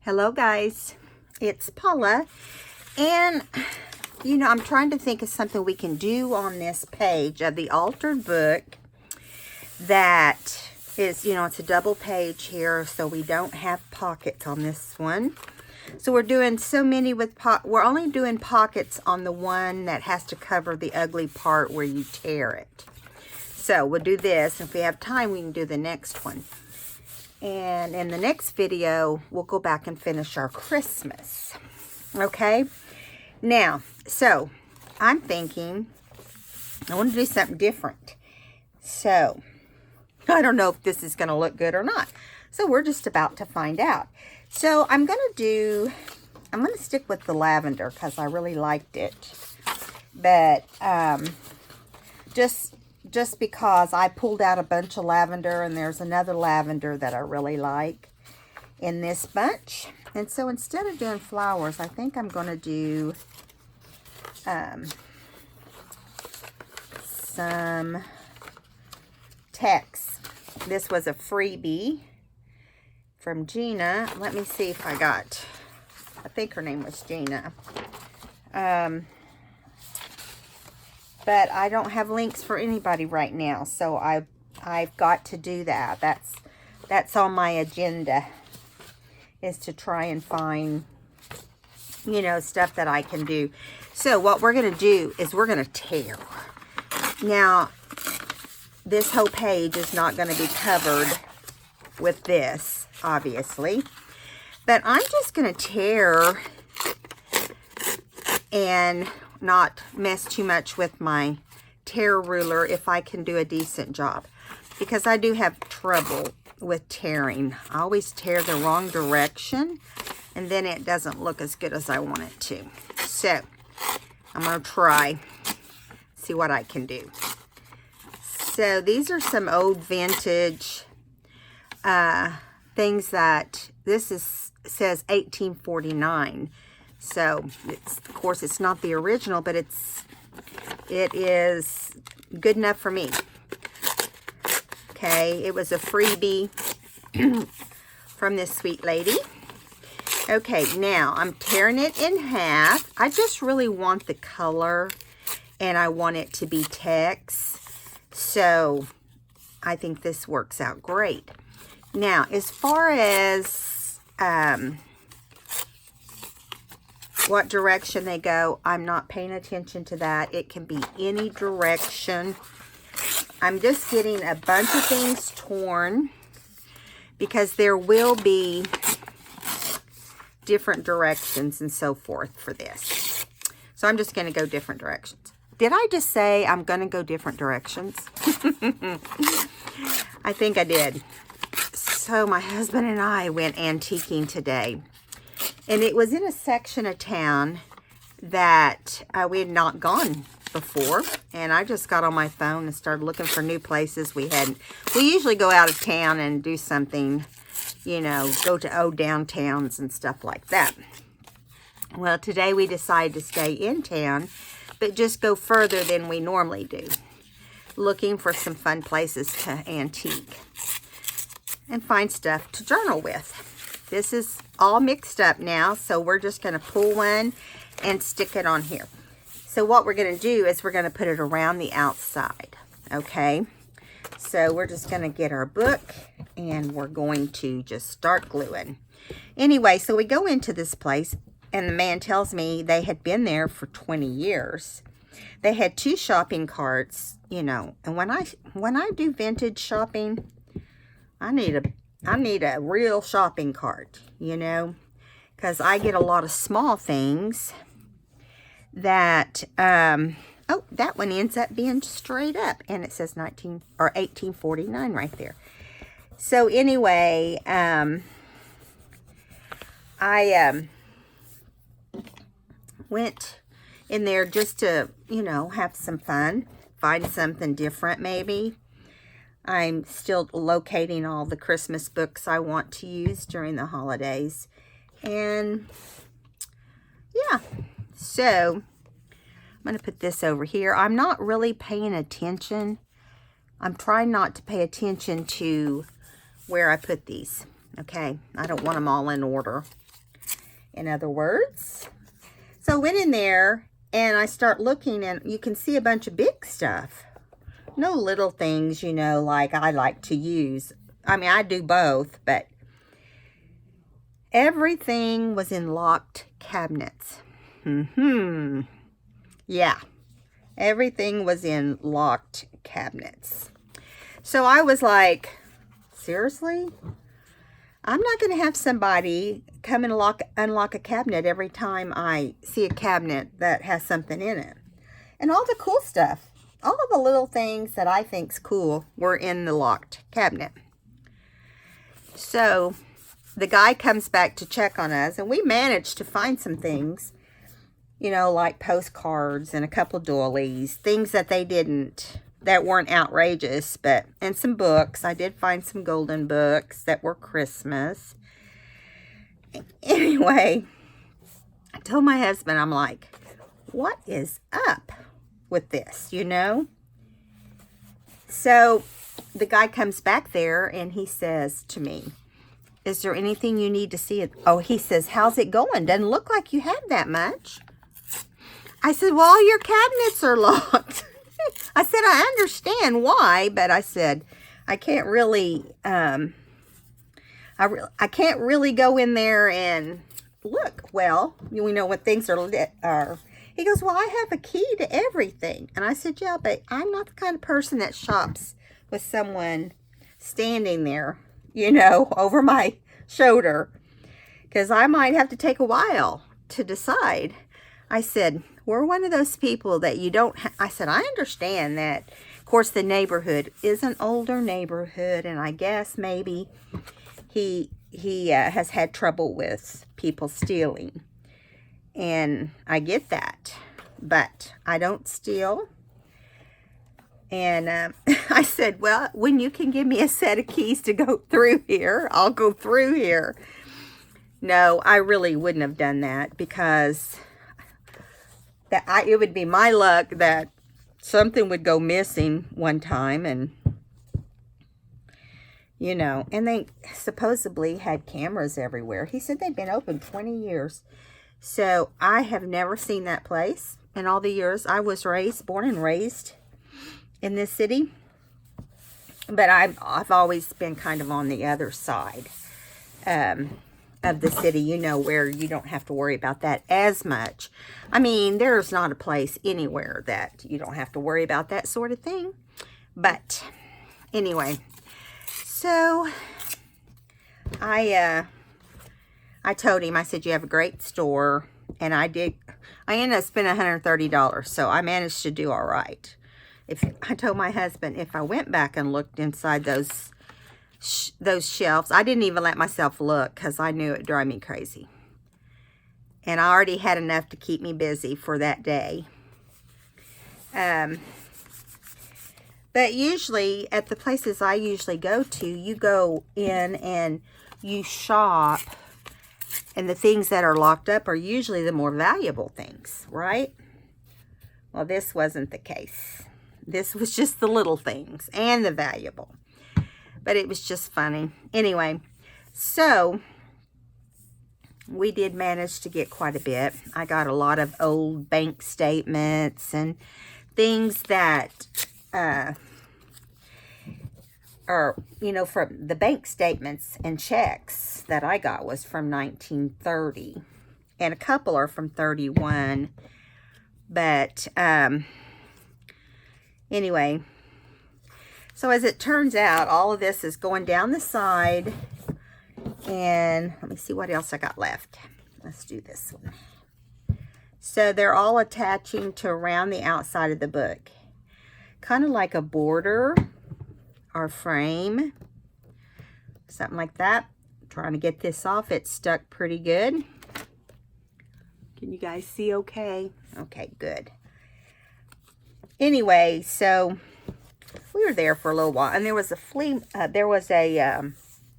Hello guys, it's Paula, and I'm trying to think of something we can do on this page of the altered book that is, it's a double page here, so we don't have pockets on this one. So we're doing so many with we're only doing pockets on the one that has to cover the ugly part where you tear it. So we'll do this, and if we have time, we can do the next one. And in the next video, we'll go back and finish our Christmas. Okay? Now, so I'm thinking I want to do something different. So I don't know if this is going to look good or not. So we're just about to find out. So I'm going to stick with the lavender because I really liked it. But just because I pulled out a bunch of lavender, and there's another lavender that I really like in this bunch. And so instead of doing flowers, I think I'm going to do some text. This was a freebie from Gina. Let me see if I think her name was Gina. But I don't have links for anybody right now, so I've got to do that. That's on my agenda, is to try and find, stuff that I can do. So what we're going to do is we're going to tear. Now, this whole page is not going to be covered with this, obviously. But I'm just going to tear and not mess too much with my tear ruler if I can do a decent job, because I do have trouble with tearing. I always tear the wrong direction, and then it doesn't look as good as I want it to. So I'm going to try, see what I can do. So these are some old vintage things that says 1849. So, of course, it's not the original, but it is good enough for me. Okay, it was a freebie from this sweet lady. Okay, now I'm tearing it in half. I just really want the color, and I want it to be text. So, I think this works out great. Now, as far as what direction they go, I'm not paying attention to that. It can be any direction. I'm just getting a bunch of things torn because there will be different directions and so forth for this. So I'm just going to go different directions. Did I just say I'm going to go different directions? I think I did. So my husband and I went antiquing today. And it was in a section of town that we had not gone before. And I just got on my phone and started looking for new places we hadn't. We usually go out of town and do something, go to old downtowns and stuff like that. Well, today we decided to stay in town, but just go further than we normally do. Looking for some fun places to antique and find stuff to journal with. This is all mixed up now, so we're just going to pull one and stick it on here. So what we're going to do is we're going to put it around the outside, okay? So we're just going to get our book, and we're going to just start gluing. Anyway, so we go into this place, and the man tells me they had been there for 20 years. They had 2 shopping carts, and when I do vintage shopping, I need a real shopping cart, because I get a lot of small things that, oh, that one ends up being straight up, and it says 1849 right there. So anyway, I went in there just to, have some fun, find something different maybe. I'm still locating all the Christmas books I want to use during the holidays. And yeah, so I'm going to put this over here. I'm not really paying attention. I'm trying not to pay attention to where I put these. Okay, I don't want them all in order. in other words. So I went in there and I start looking, and you can see a bunch of big stuff. No little things, you know, like I like to use. I mean, I do both, but everything was in locked cabinets. Yeah, everything was in locked cabinets. So I was like, seriously? I'm not going to have somebody come and unlock a cabinet every time I see a cabinet that has something in it. And all the cool stuff, all of the little things that I think's cool were in the locked cabinet. So the guy comes back to check on us, and we managed to find some things, you know, like postcards and a couple doilies, things that that weren't outrageous, and some books. I did find some golden books that were Christmas. Anyway, I told my husband, I'm like, what is up with this, you know? So the guy comes back there and he says to me, is there anything you need to see? Oh, he says, how's it going? Doesn't look like you have that much. I said, well, all your cabinets are locked. I said, I understand why, but I said, I can't really, I can't really go in there and look. Well, we know what things are lit. He goes, well, I have a key to everything. And I said, yeah, but I'm not the kind of person that shops with someone standing there, you know, over my shoulder, because I might have to take a while to decide. I said, we're one of those people that you don't, I said, I understand that, of course, the neighborhood is an older neighborhood, and I guess maybe he has had trouble with people stealing. And I get that, but I don't steal. And I said, well, when you can give me a set of keys to go through here, I'll go through here. No, I really wouldn't have done that, because it would be my luck that something would go missing one time, and, you know, and they supposedly had cameras everywhere. He said they'd been open 20 years. So I have never seen that place in all the years I was born and raised in this city. But I've always been kind of on the other side of the city, you know, where you don't have to worry about that as much. I mean, there's not a place anywhere that you don't have to worry about that sort of thing. But anyway, so I told him, I said, you have a great store. And I ended up spending $130. So I managed to do all right. I told my husband, if I went back and looked inside those shelves, I didn't even let myself look, because I knew it would drive me crazy. And I already had enough to keep me busy for that day. But usually at the places I usually go to, you go in and you shop, and the things that are locked up are usually the more valuable things, right? Well, this wasn't the case. This was just the little things and the valuable. But it was just funny. Anyway, so we did manage to get quite a bit. I got a lot of old bank statements and things that are, you know, from the bank statements and checks that I got was from 1930. And a couple are from 31. But anyway, so as it turns out, all of this is going down the side. And let me see what else I got left. Let's do this one. So they're all attaching to around the outside of the book. Kind of like a border or frame. Something like that. I'm trying to get this off. It's stuck pretty good. Can you guys see okay? Okay, good. Anyway, so we were there for a little while, and there was a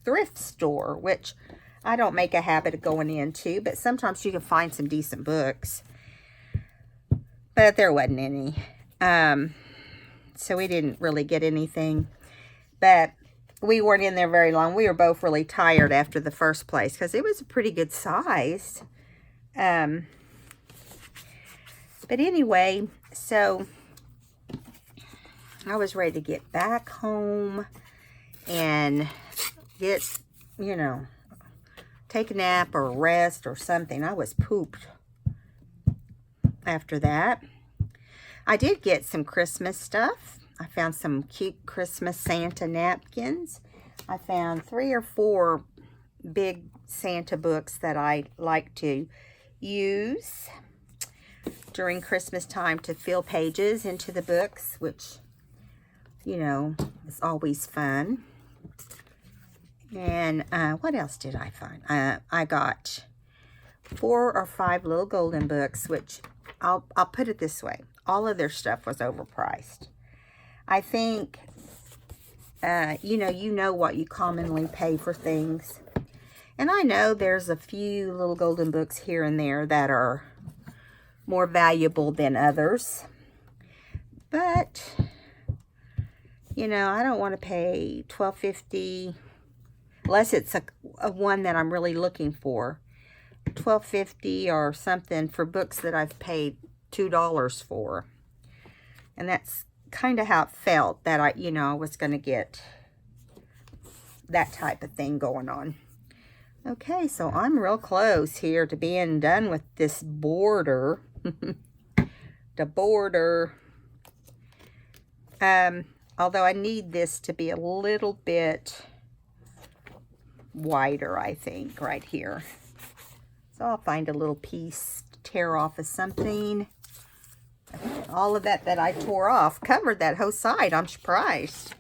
thrift store, which I don't make a habit of going into, but sometimes you can find some decent books. But there wasn't any. So we didn't really get anything. But we weren't in there very long. We were both really tired after the first place, because it was a pretty good size. But anyway, so I was ready to get back home and get, you know, take a nap or rest or something. I was pooped after that. I did get some Christmas stuff. I found some cute Christmas Santa napkins. I found 3 or 4 big Santa books that I like to use during Christmas time to fill pages into the books, which, you know, is always fun. And what else did I find? I got 4 or 5 little golden books, which I'll put it this way. All of their stuff was overpriced. I think, you know what you commonly pay for things. And I know there's a few little golden books here and there that are more valuable than others. But, you know, I don't want to pay $12.50 unless it's a one that I'm really looking for. $12.50 or something for books that I've paid $2 for. And that's kind of how it felt that I was going to get that type of thing going on. Okay, so I'm real close here to being done with this border. The border. Although I need this to be a little bit wider, I think, right here. So I'll find a little piece to tear off of something. All of that I tore off covered that whole side. I'm surprised.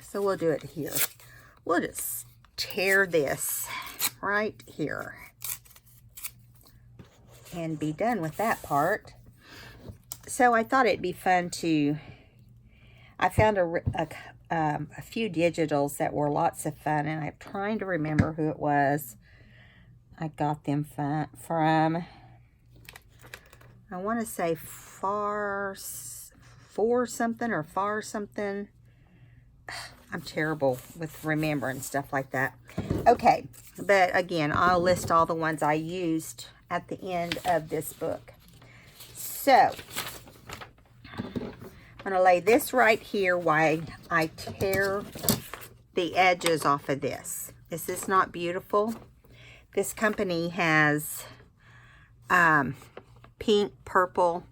So we'll do it here. We'll just tear this right here and be done with that part. So I thought it'd be fun to, I found a few digitals that were lots of fun, and I'm trying to remember who it was I got them from. I want to say Far something. I'm terrible with remembering stuff like that. Okay, but again, I'll list all the ones I used at the end of this book. So, I'm going to lay this right here while I tear the edges off of this. This is not beautiful. This company has pink, purple,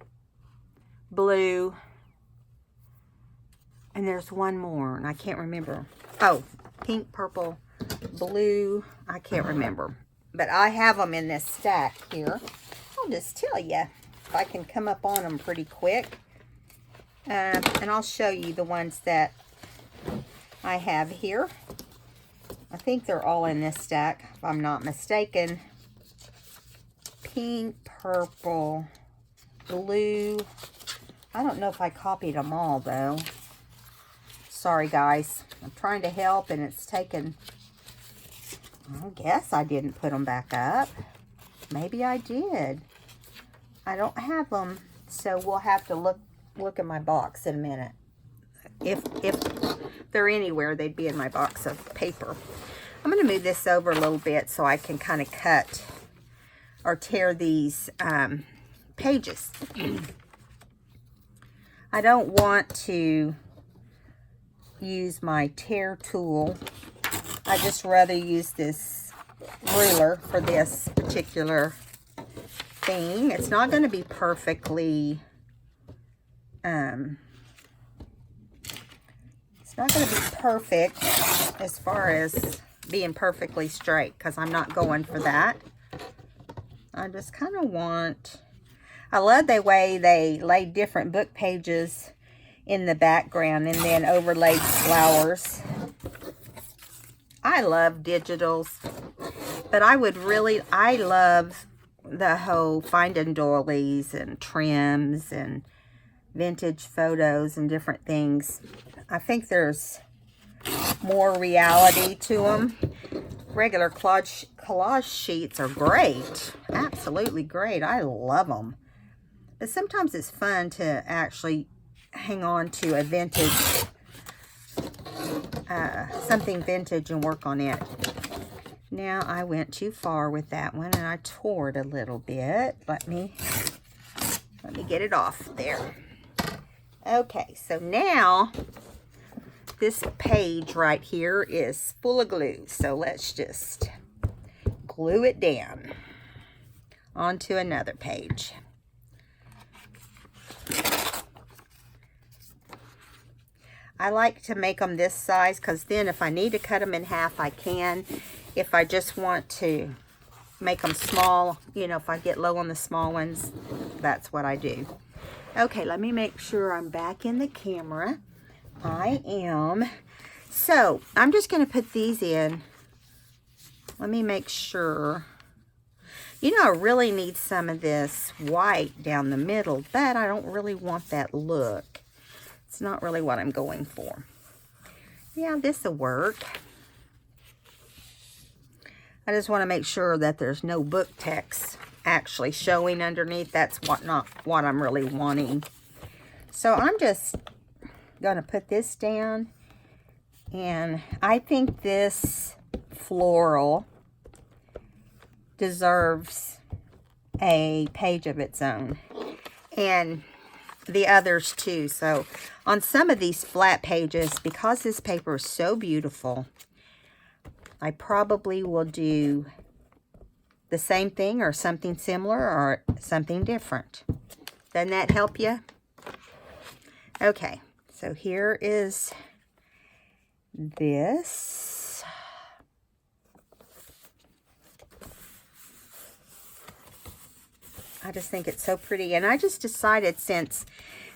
blue, and there's one more, and I can't remember. Oh, pink, purple, blue, I can't remember. But I have them in this stack here. I'll just tell you if I can come up on them pretty quick. And I'll show you the ones that I have here. I think they're all in this stack, if I'm not mistaken. Pink, purple, blue. I don't know if I copied them all, though. Sorry, guys. I'm trying to help, and it's taken... I guess I didn't put them back up. Maybe I did. I don't have them, so we'll have to look in my box in a minute. If they're anywhere, they'd be in my box of paper. I'm going to move this over a little bit so I can kind of cut or tear these pages. I don't want to use my tear tool. I just rather use this ruler for this particular thing. It's not going to be perfectly it's not going to be perfect as far as being perfectly straight, because I'm not going for that. I just kind of want, I love the way they lay different book pages in the background and then overlaid flowers. I love digitals, but I love the whole finding doilies and trims and vintage photos and different things. I think there's more reality to them. Regular collage sheets are great. Absolutely great. I love them. But sometimes it's fun to actually hang on to a vintage, something vintage and work on it. Now I went too far with that one and I tore it a little bit. Let me get it off there. Okay, so now this page right here is full of glue. So let's just glue it down onto another page. I like to make them this size because then if I need to cut them in half, I can. If I just want to make them small, you know, if I get low on the small ones, that's what I do. Okay, let me make sure I'm back in the camera. I am. So, I'm just going to put these in. Let me make sure. You know, I really need some of this white down the middle, but I don't really want that look. It's not really what I'm going for. Yeah, this will work. I just want to make sure that there's no book text actually showing underneath. That's not what I'm really wanting. So I'm just going to put this down. And I think this floral deserves a page of its own. And the others too. So on some of these flat pages, because this paper is so beautiful, I probably will do the same thing or something similar or something different. Doesn't that help you? Okay, so here is this. I just think it's so pretty. And I just decided, since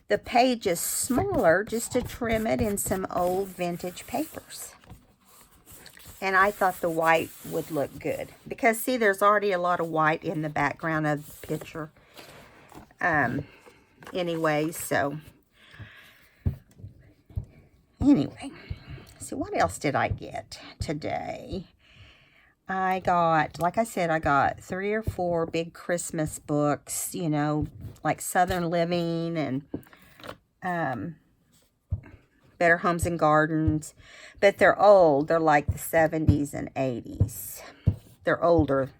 the page is smaller, just to trim it in some old vintage papers. And I thought the white would look good. Because, see, there's already a lot of white in the background of the picture. Anyway, so. Anyway. So, what else did I get today? I got, like I said, I got 3 or 4 big Christmas books, you know, like Southern Living and Better Homes and Gardens. But they're old. They're like the 70s and 80s. They're older.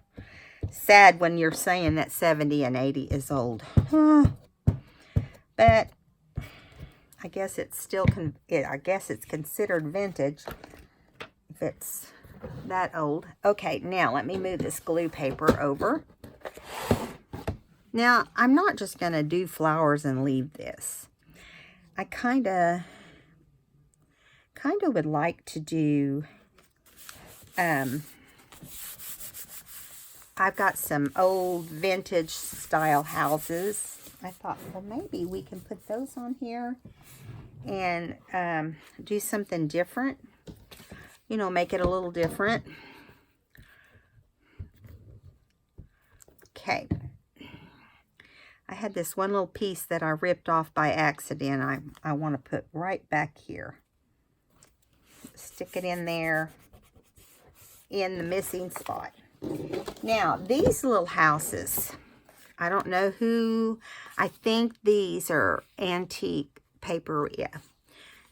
Sad when you're saying that 70 and 80 is old. But I guess it's still, I guess it's considered vintage if it's that old. Okay, now let me move this glue paper over. Now, I'm not just going to do flowers and leave this. I kind of would like to do, I've got some old vintage style houses. I thought, well, maybe we can put those on here and do something different. You know, make it a little different. Okay. I had this one little piece that I ripped off by accident. I want to put right back here. Stick it in there in the missing spot. Now, these little houses, I don't know who, I think these are antique paper, yeah.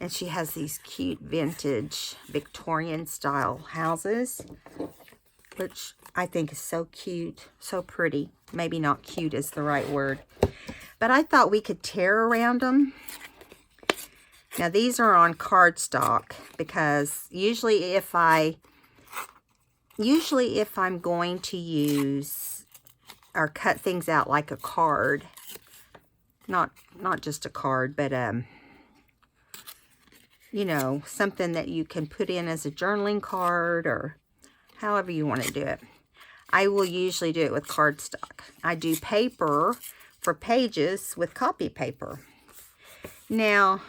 And she has these cute vintage Victorian style houses, which I think is so cute, so pretty. Maybe not cute is the right word. But I thought we could tear around them. Now these are on cardstock because usually if I'm going to use or cut things out like a card, not just a card, but you know, something that you can put in as a journaling card or however you want to do it. I will usually do it with cardstock. I do paper for pages with copy paper. Now,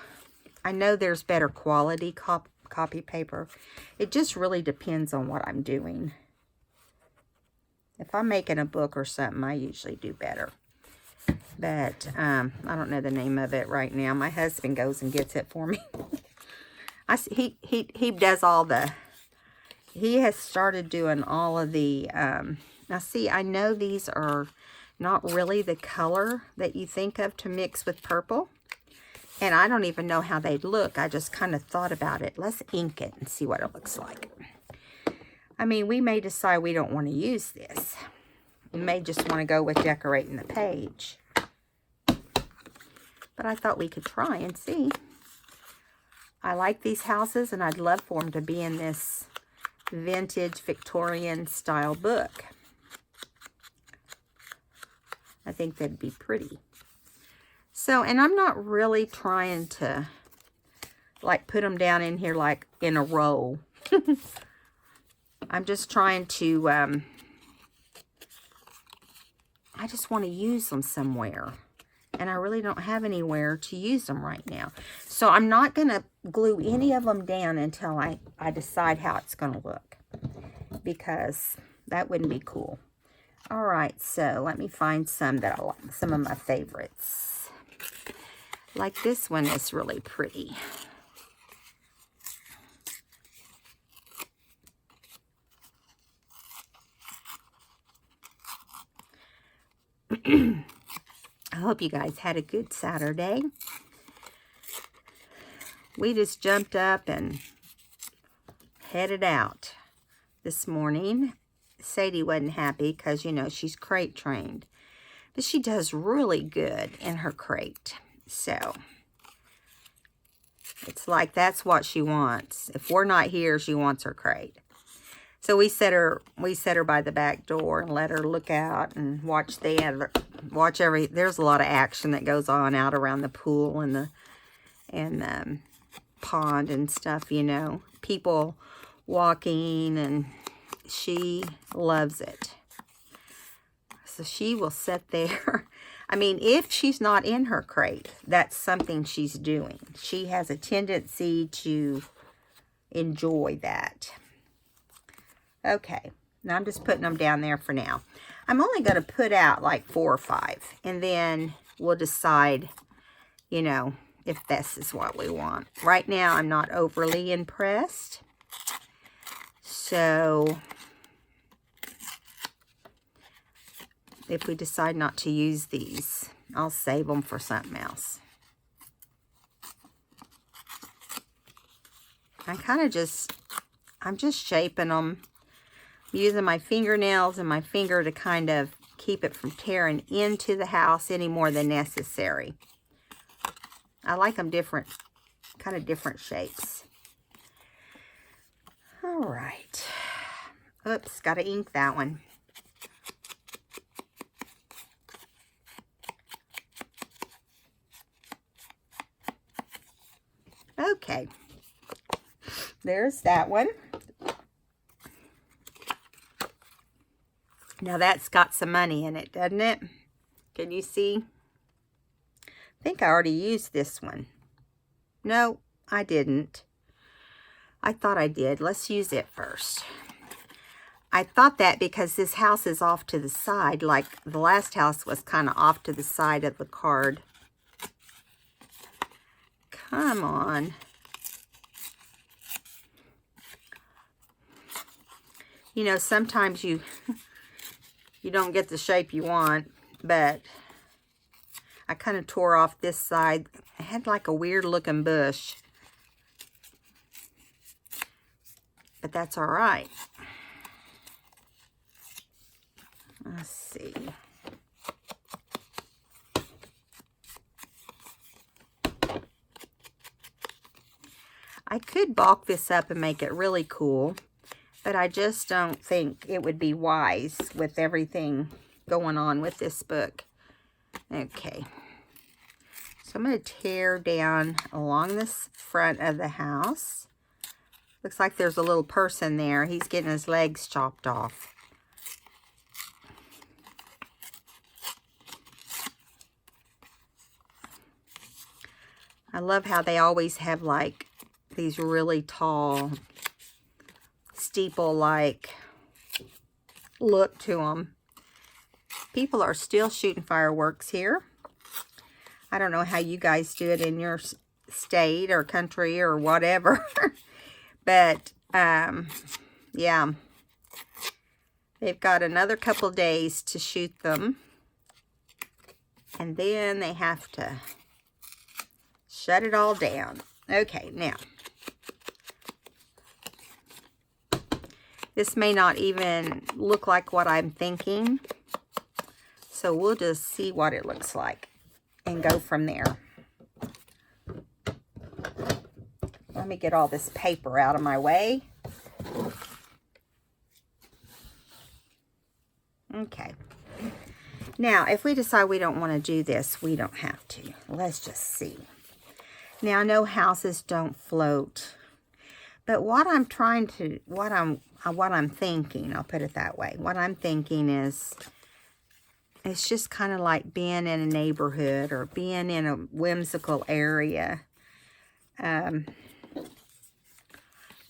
I know there's better quality copy paper. It just really depends on what I'm doing. If I'm making a book or something, I usually do better. But I don't know the name of it right now. My husband goes and gets it for me. He does all the, he has started doing all of the, now see, I know these are not really the color that you think of to mix with purple. And I don't even know how they'd look. I just kind of thought about it. Let's ink it and see what it looks like. I mean, we may decide we don't want to use this. We may just want to go with decorating the page. But I thought we could try and see. I like these houses, and I'd love for them to be in this vintage Victorian style book. I think that'd be pretty. So, and I'm not really trying to like put them down in here like in a row. I'm just trying to, I just want to use them somewhere. And I really don't have anywhere to use them right now. So I'm not going to glue any of them down until I decide how it's going to look. Because that wouldn't be cool. All right, so let me find some that I like, some of my favorites. Like this one is really pretty. I hope you guys had a good Saturday. We just jumped up and headed out this morning. Sadie wasn't happy because, you know, she's crate trained. But she does really good in her crate. So, it's like that's what she wants. If we're not here, she wants her crate. So we set her by the back door and let her look out and watch there's a lot of action that goes on out around the pool and the pond and stuff, you know. People walking, and she loves it. So she will sit there. I mean, if she's not in her crate, that's something she's doing. She has a tendency to enjoy that. Okay, now I'm just putting them down there for now. I'm only going to put out like 4 or 5, and then we'll decide, you know, if this is what we want. Right now, I'm not overly impressed. So, if we decide not to use these, I'll save them for something else. I'm just shaping them. Using my fingernails and my finger to kind of keep it from tearing into the house any more than necessary. I like them different, kind of different shapes. All right. Oops, got to ink that one. Okay. There's that one. Now that's got some money in it, doesn't it? Can you see? I think I already used this one. No, I didn't. I thought I did. Let's use it first. I thought that because this house is off to the side, like the last house was kind of off to the side of the card. Come on. You know, sometimes you don't get the shape you want, but I kind of tore off this side. It had like a weird looking bush, but that's all right. Let's see. I could bulk this up and make it really cool, but I just don't think it would be wise with everything going on with this book. Okay. So I'm going to tear down along this front of the house. Looks like there's a little person there. He's getting his legs chopped off. I love how they always have like these really tall steeple-like look to them. People are still shooting fireworks here. I don't know how you guys do it in your state or country or whatever. But, yeah. They've got another couple days to shoot them. And then they have to shut it all down. Okay, now. This may not even look like what I'm thinking. So we'll just see what it looks like and go from there. Let me get all this paper out of my way. Okay. Now, if we decide we don't want to do this, we don't have to. Let's just see. Now, I know houses don't float, but what I'm thinking, I'll put it that way. What I'm thinking is, it's just kind of like being in a neighborhood or being in a whimsical area.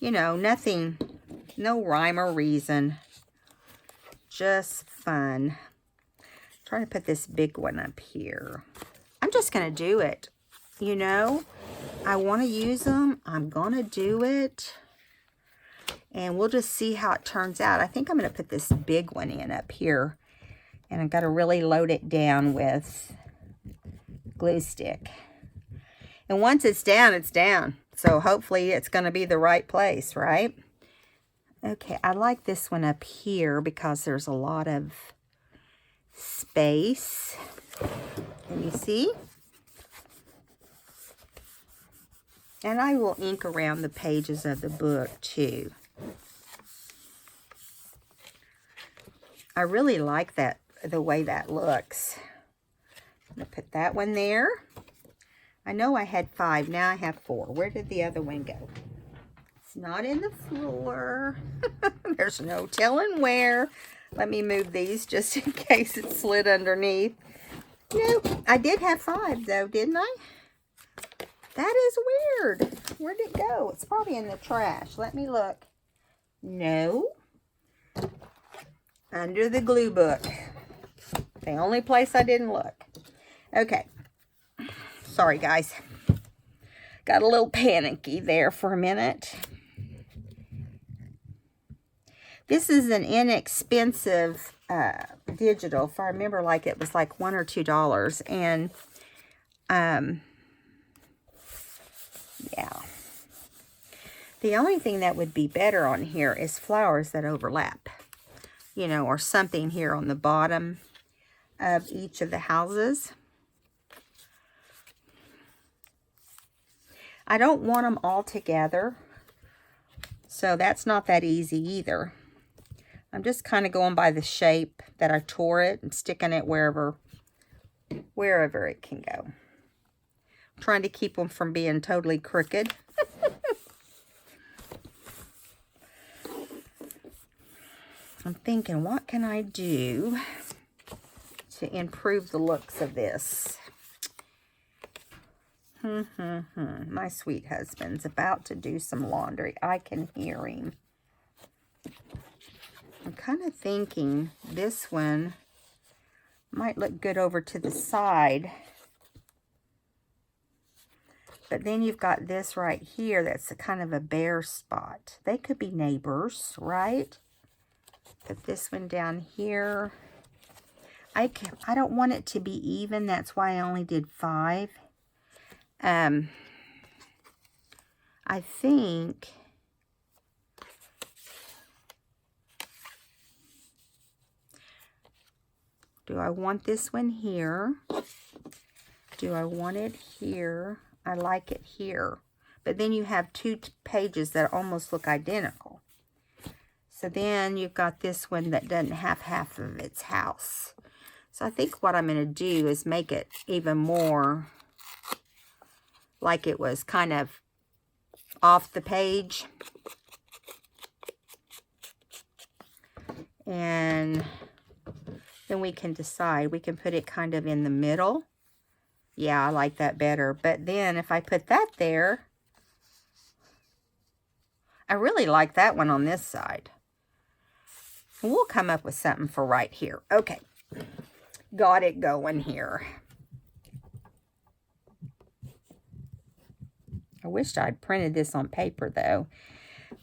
You know, nothing, no rhyme or reason, just fun. Trying to put this big one up here. I'm just going to do it. You know, I want to use them. I'm going to do it. And we'll just see how it turns out. I think I'm going to put this big one in up here. And I've got to really load it down with glue stick. And once it's down, it's down. So hopefully it's going to be the right place, right? Okay, I like this one up here because there's a lot of space. Can you see? And I will ink around the pages of the book too. I really like that, the way that looks. I'm going to put that one there. I know I had 5, now I have 4. Where did the other one go? It's not in the floor. There's no telling where. Let me move these just in case it slid underneath. No, I did have 5 though, didn't I? That is weird. Where'd it go? It's probably in the trash. Let me look. No. Under the glue book. The only place I didn't look. Okay. Sorry, guys. Got a little panicky there for a minute. This is an inexpensive digital. If I remember, like it was like $1 or $2. And, yeah. The only thing that would be better on here is flowers that overlap. You know, or something here on the bottom of each of the houses. I don't want them all together, so that's not that easy either. I'm just kind of going by the shape that I tore it and sticking it wherever it can go. I'm trying to keep them from being totally crooked. I'm thinking, what can I do to improve the looks of this? My sweet husband's about to do some laundry. I can hear him. I'm kind of thinking this one might look good over to the side. But then you've got this right here that's a kind of a bare spot. They could be neighbors, right? Put this one down here. I don't want it to be even. That's why I only did 5. I think do I want this one here? Do I want it here? I like it here. But then you have 2 pages that almost look identical. So then you've got this one that doesn't have half of its house. So I think what I'm going to do is make it even more like it was kind of off the page. And then we can decide. We can put it kind of in the middle. Yeah, I like that better. But then if I put that there, I really like that one on this side. We'll come up with something for right here. Okay. Got it going here. I wished I'd printed this on paper though.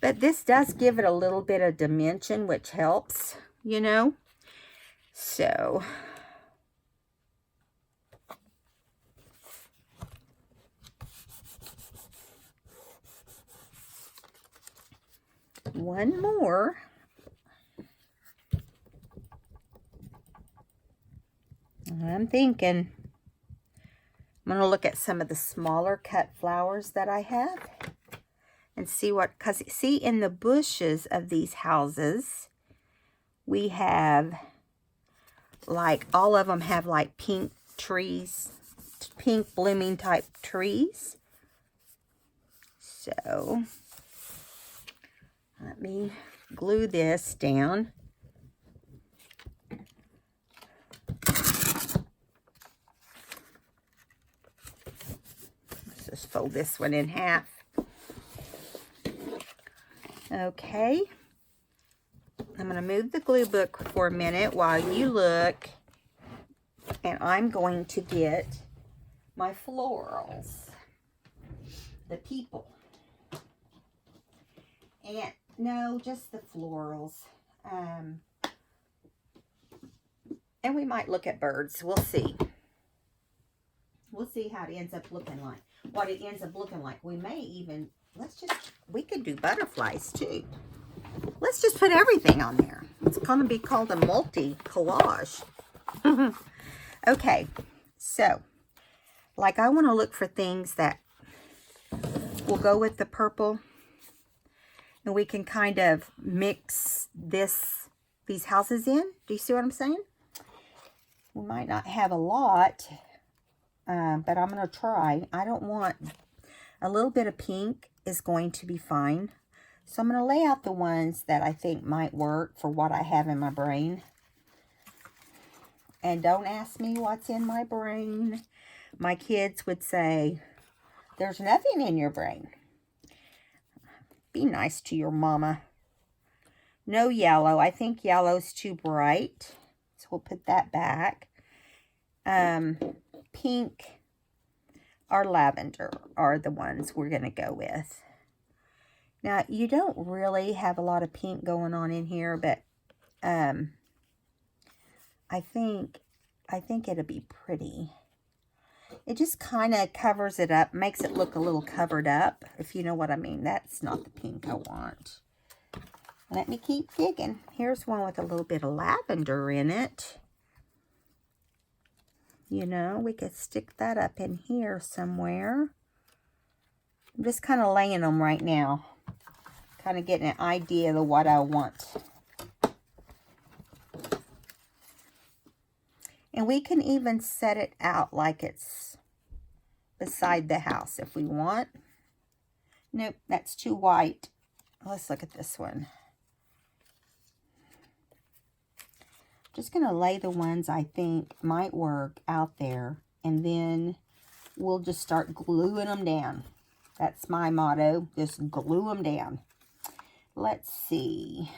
But this does give it a little bit of dimension, which helps, you know. So one more I'm thinking I'm going to look at some of the smaller cut flowers that I have and see what, because see, in the bushes of these houses, we have, like, all of them have like pink trees, pink blooming type trees. So let me glue this down. Let's just fold this one in half. Okay. I'm going to move the glue book for a minute while you look. And I'm going to get my florals. The people. And no, just the florals. And we might look at birds. We'll see. We'll see how it ends up looking like. What it ends up looking like. We may even, we could do butterflies too. Let's just put everything on there. It's going to be called a multi-collage. Okay, so, like, I want to look for things that will go with the purple. And we can kind of mix these houses in. Do you see what I'm saying? We might not have a lot, but I'm going to try. I don't want, a little bit of pink is going to be fine. So I'm going to lay out the ones that I think might work for what I have in my brain. And don't ask me what's in my brain. My kids would say, there's nothing in your brain. Be nice to your mama. No yellow. I think yellow's too bright. So we'll put that back. Pink or lavender are the ones we're going to go with. Now, you don't really have a lot of pink going on in here, but I think it'll be pretty. It just kind of covers it up, makes it look a little covered up, if you know what I mean. That's not the pink I want. Let me keep digging. Here's one with a little bit of lavender in it. You know, we could stick that up in here somewhere. I'm just kind of laying them right now. Kind of getting an idea of what I want. And we can even set it out like it's beside the house if we want. Nope, that's too white. Let's look at this one. Just going to lay the ones I think might work out there. And then we'll just start gluing them down. That's my motto. Just glue them down. Let's see.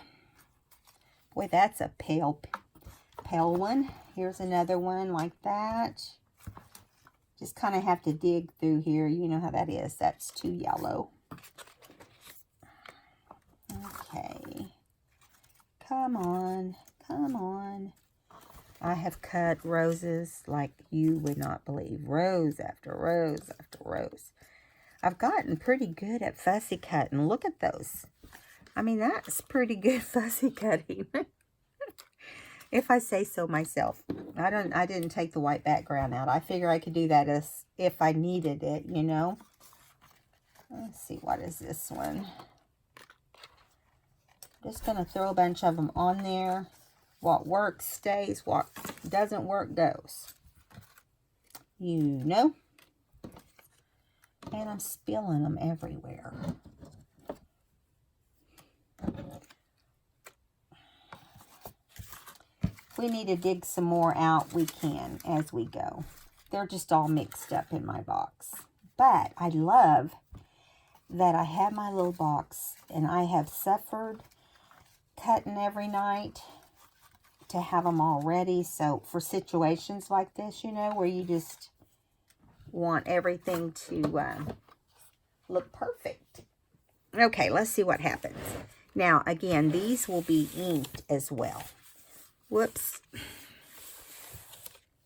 Boy, that's a pale one. Here's another one like that. Just kind of have to dig through here. You know how that is. That's too yellow. Okay. Come on. Come on. I have cut roses like you would not believe. Rows after rows after rows. I've gotten pretty good at fussy cutting. Look at those. I mean, that's pretty good fussy cutting. If I say so myself. I didn't take the white background out. I figure I could do that as if I needed it, you know. Let's see, what is this one? Just going to throw a bunch of them on there. What works stays. What doesn't work goes. You know. And I'm spilling them everywhere. If we need to dig some more out, we can as we go. They're just all mixed up in my box. But I love that I have my little box and I have suffered cutting every night to have them all ready. So for situations like this, you know, where you just want everything to look perfect. Okay, let's see what happens. Now, again, these will be inked as well. Whoops.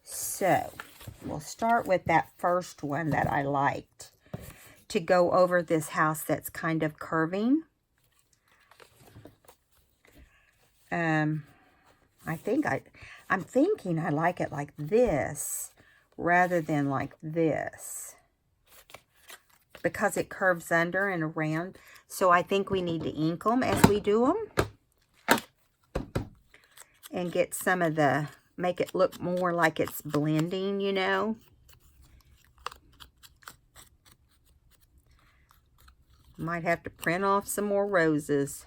So, we'll start with that first one that I liked to go over this house that's kind of curving. I think I'm thinking I like it like this rather than like this, because it curves under and around. So I think we need to ink them as we do them and get some of the, make it look more like it's blending, you know. Might have to print off some more roses.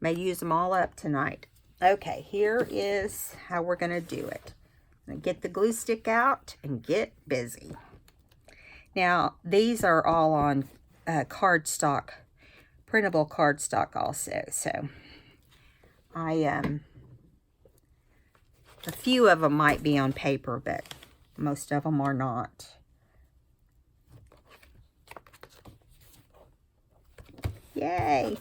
May use them all up tonight. Okay, here is how we're going to do it. I'm going to get the glue stick out and get busy. Now, these are all on cardstock, printable cardstock also. So, a few of them might be on paper, but most of them are not. Yay!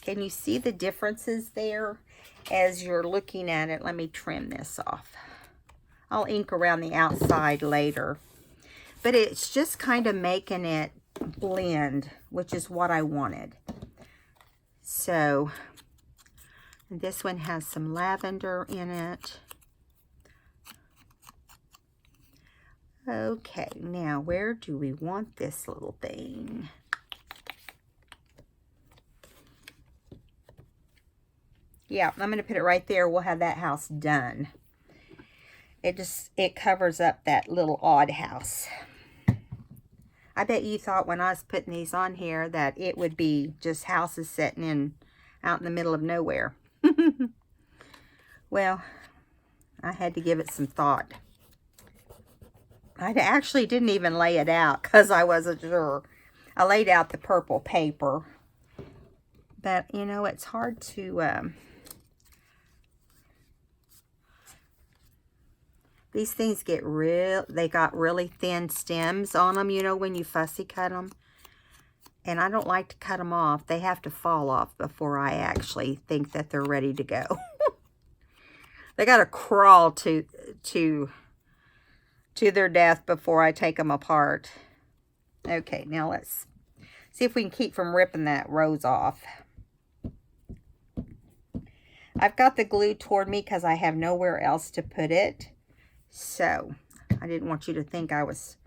Can you see the differences there as you're looking at it? Let me trim this off. I'll ink around the outside later. But it's just kind of making it blend, which is what I wanted. So, this one has some lavender in it. Okay, now where do we want this little thing? Yeah, I'm going to put it right there. We'll have that house done. It covers up that little odd house. I bet you thought when I was putting these on here that it would be just houses sitting in out in the middle of nowhere. Well, I had to give it some thought. I actually didn't even lay it out because I wasn't sure. I laid out the purple paper. But, you know, it's hard to... these things get they got really thin stems on them, you know, when you fussy cut them. And I don't like to cut them off. They have to fall off before I actually think that they're ready to go. They got to crawl to their death before I take them apart. Okay, now let's see if we can keep from ripping that rose off. I've got the glue toward me because I have nowhere else to put it. So, I didn't want you to think I was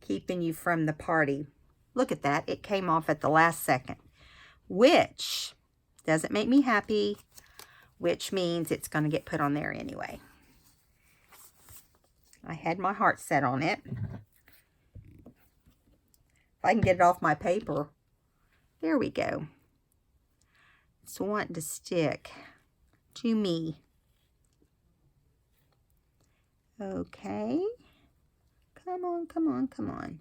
keeping you from the party. Look at that. It came off at the last second. Which doesn't make me happy. Which means it's going to get put on there anyway. I had my heart set on it. If I can get it off my paper. There we go. It's wanting to stick to me. Okay. Come on, come on, come on.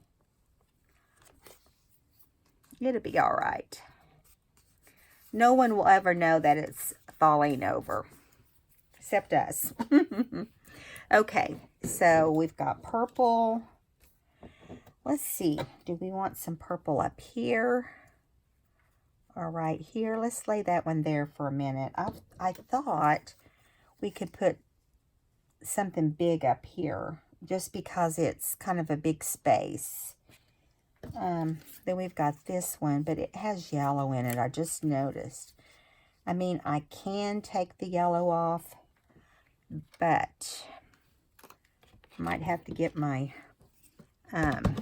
It'll be all right. No one will ever know that it's falling over. Except us. Okay, so we've got purple. Let's see. Do we want some purple up here? Or right here? Let's lay that one there for a minute. I thought we could put something big up here just because it's kind of a big space. Then we've got this one, but it has yellow in it. I just noticed. I mean, I can take the yellow off, but I might have to get my my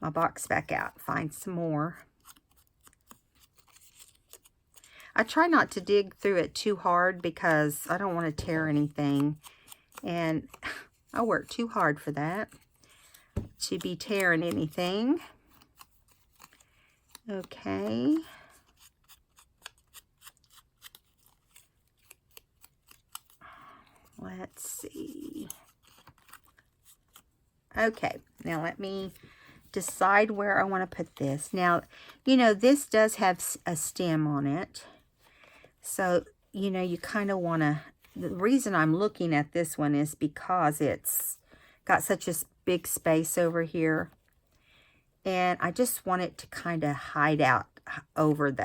box back out, find some more. I try not to dig through it too hard because I don't want to tear anything. And I work too hard for that, to be tearing anything. Okay. Let's see. Okay, now let me decide where I want to put this. Now, you know, this does have a stem on it. So, you know, you kind of want to, the reason I'm looking at this one is because it's got such a big space over here. And I just want it to kind of hide out over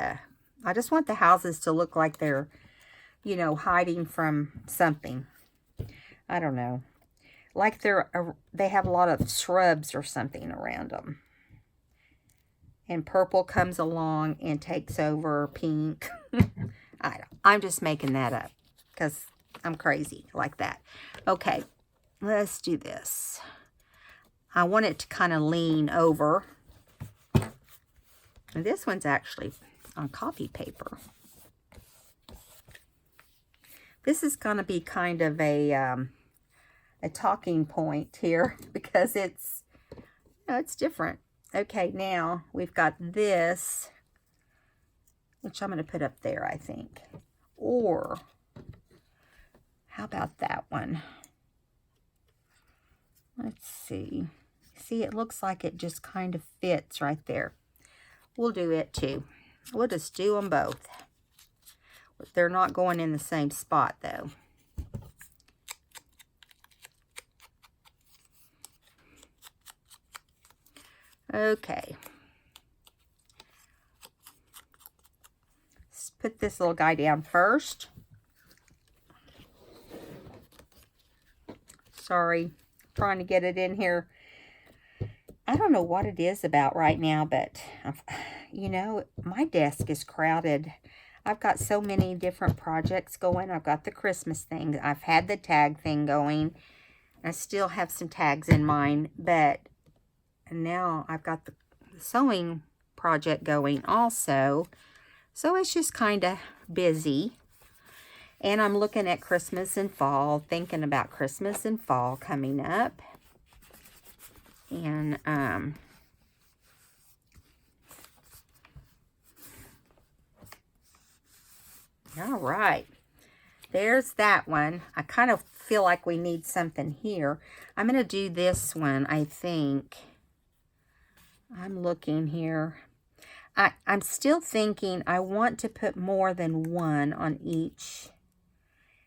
I just want the houses to look like they're, you know, hiding from something. I don't know. Like they have a lot of shrubs or something around them. And purple comes along and takes over pink. I'm just making that up because I'm crazy like that. Okay, let's do this. I want it to kind of lean over. And this one's actually on copy paper. This is going to be kind of a talking point here because it's, you know, it's different. Okay, now we've got this, which I'm going to put up there, I think. Or, how about that one? Let's see. See, it looks like it just kind of fits right there. We'll do it too. We'll just do them both. They're not going in the same spot though. Okay. Let's put this little guy down first. Sorry, trying to get it in here. I don't know what it is about right now, but, you know, my desk is crowded. I've got so many different projects going. I've got the Christmas thing. I've had the tag thing going. I still have some tags in mine, but now I've got the sewing project going also. So it's just kind of busy. And I'm looking at Christmas and fall, thinking about Christmas and fall coming up. And, all right, there's that one. I kind of feel like we need something here. I'm going to do this one, I think. I'm looking here. I'm still thinking I want to put more than one on each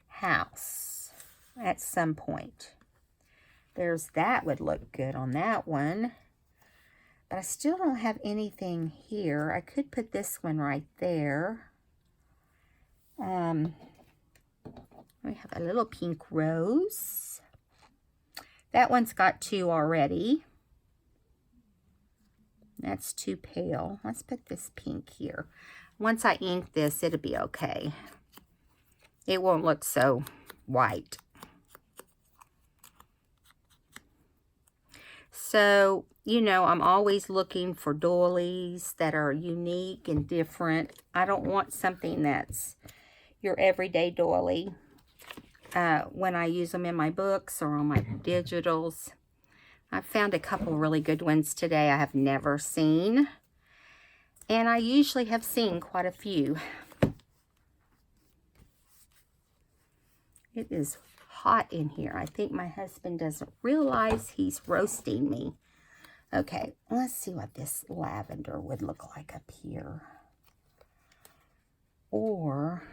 house at some point. There's that would look good on that one. But I still don't have anything here. I could put this one right there. We have a little pink rose. That one's got 2 already. That's too pale. Let's put this pink here. Once I ink this, it'll be okay. It won't look so white. So, you know, I'm always looking for doilies that are unique and different. I don't want something that's your everyday doily when I use them in my books or on my digitals. I found a couple really good ones today I have never seen. And I usually have seen quite a few. It is hot in here. I think my husband doesn't realize he's roasting me. Okay, let's see what this lavender would look like up here. Or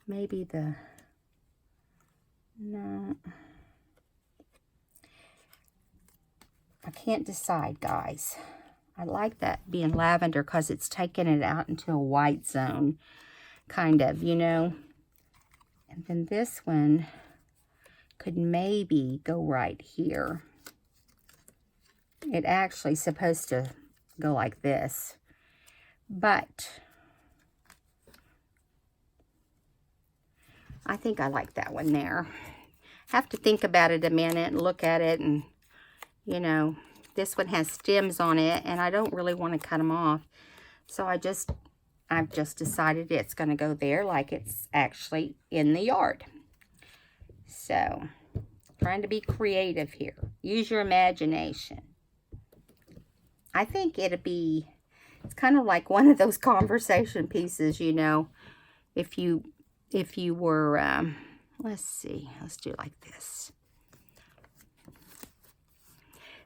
maybe the, no. I can't decide, guys. I like that being lavender because it's taking it out into a white zone, kind of, you know. And then this one could maybe go right here. It actually is supposed to go like this. But I think I like that one there. Have to think about it a minute and look at it. And, you know, this one has stems on it. And I don't really want to cut them off. So I've just decided it's going to go there like it's actually in the yard. So, trying to be creative here. Use your imagination. I think it's kind of like one of those conversation pieces, you know. If you were, let's see, let's do it like this.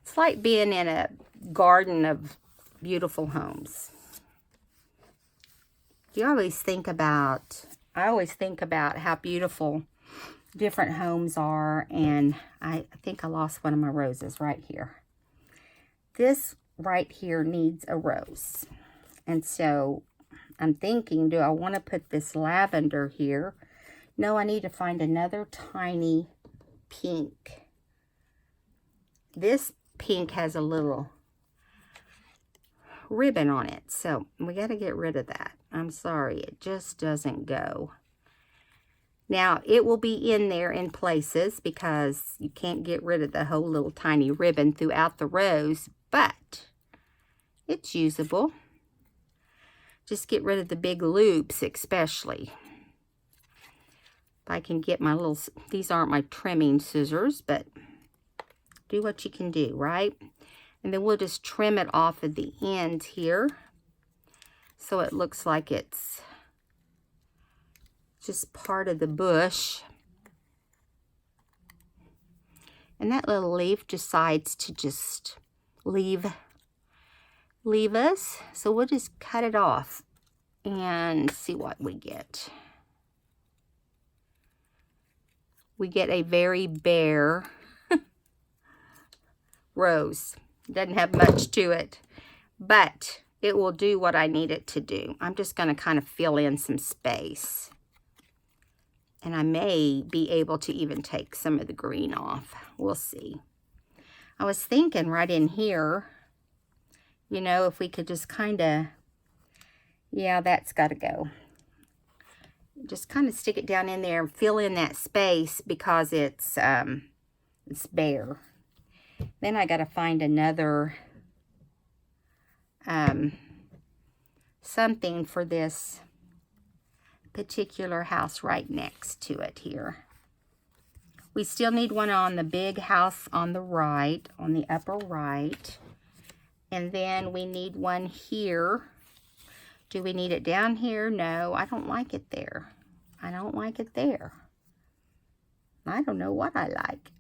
It's like being in a garden of beautiful homes. I always think about how beautiful different homes are, and I think I lost one of my roses right here. This right here needs a rose, and so I'm thinking, do I want to put this lavender here? No, I need to find another tiny pink. This pink has a little ribbon on it. So we got to get rid of that. I'm sorry, it just doesn't go. Now, it will be in there in places because you can't get rid of the whole little tiny ribbon throughout the rows, but it's usable. Just get rid of the big loops especially. If I can get my little, these aren't my trimming scissors, but do what you can do, right? And then we'll just trim it off at the end here so it looks like it's just part of the bush. And that little leaf decides to just leave us. So we'll just cut it off and see what we get. We get a very bare rose. Doesn't have much to it, but it will do what I need it to do. I'm just going to kind of fill in some space. And I may be able to even take some of the green off. We'll see. I was thinking right in here, you know, if we could just kind of, yeah, that's got to go. Just kind of stick it down in there and fill in that space because it's bare. Then I got to find another something for this particular house right next to it here. We still need one on the big house on the right, on the upper right. And then we need one here. Do we need it down here? No, I don't like it there. I don't like it there. I don't know what I like.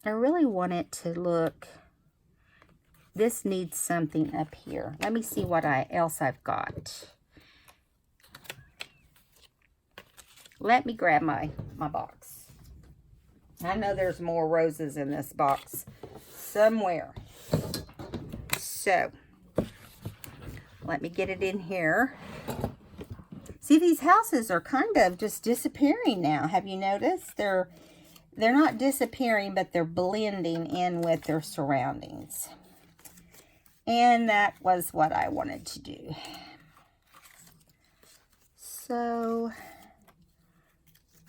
I really want it to look, this needs something up here. Let me see what else I've got. Let me grab my box. I know there's more roses in this box somewhere. So, let me get it in here. See, these houses are kind of just disappearing now. Have you noticed? They're not disappearing, but they're blending in with their surroundings. And that was what I wanted to do. So,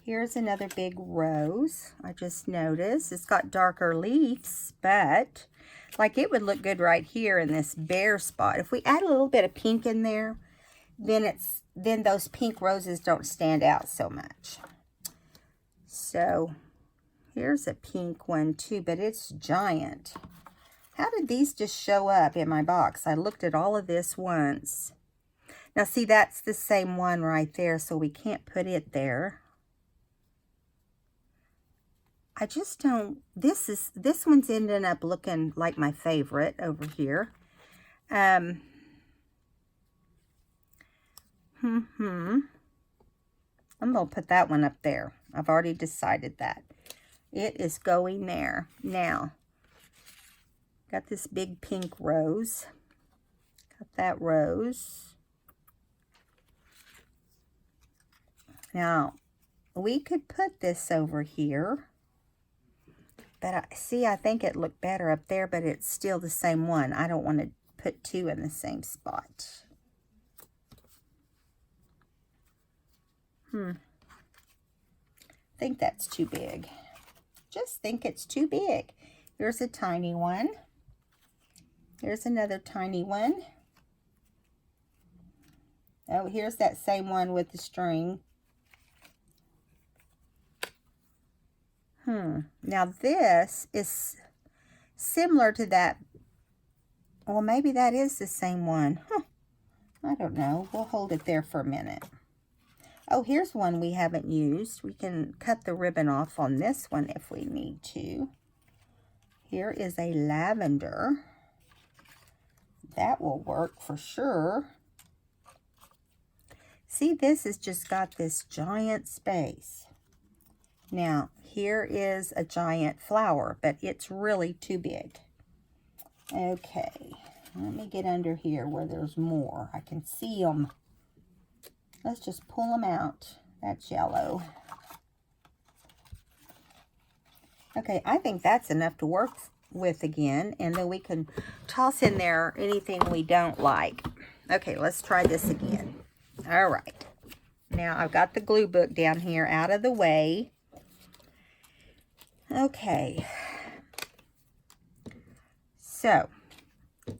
here's another big rose. I just noticed it's got darker leaves, but like it would look good right here in this bare spot. If we add a little bit of pink in there, then those pink roses don't stand out so much. So, here's a pink one too, but it's giant. How did these just show up in my box? I looked at all of this once. Now see, that's the same one right there, so we can't put it there. I just don't, this one's ending up looking like my favorite over here. I'm going to put that one up there. I've already decided that. It is going there. Now, got this big pink rose. Got that rose. Now, we could put this over here. But I think it looked better up there, but it's still the same one. I don't want to put two in the same spot. I think that's too big. Just think it's too big. Here's a tiny one. Here's another tiny one. Oh, here's that same one with the string. Now this is similar to that. Well, maybe that is the same one. I don't know. We'll hold it there for a minute. Oh, here's one we haven't used. We can cut the ribbon off on this one if we need to. Here is a lavender. That will work for sure. See, this has just got this giant space. Now, here is a giant flower, but it's really too big. Okay, let me get under here where there's more. I can see them. Let's just pull them out. That's yellow. Okay, I think that's enough to work with again, and then we can toss in there anything we don't like. Okay, let's try this again. All right. Now I've got the glue book down here out of the way. Okay. So,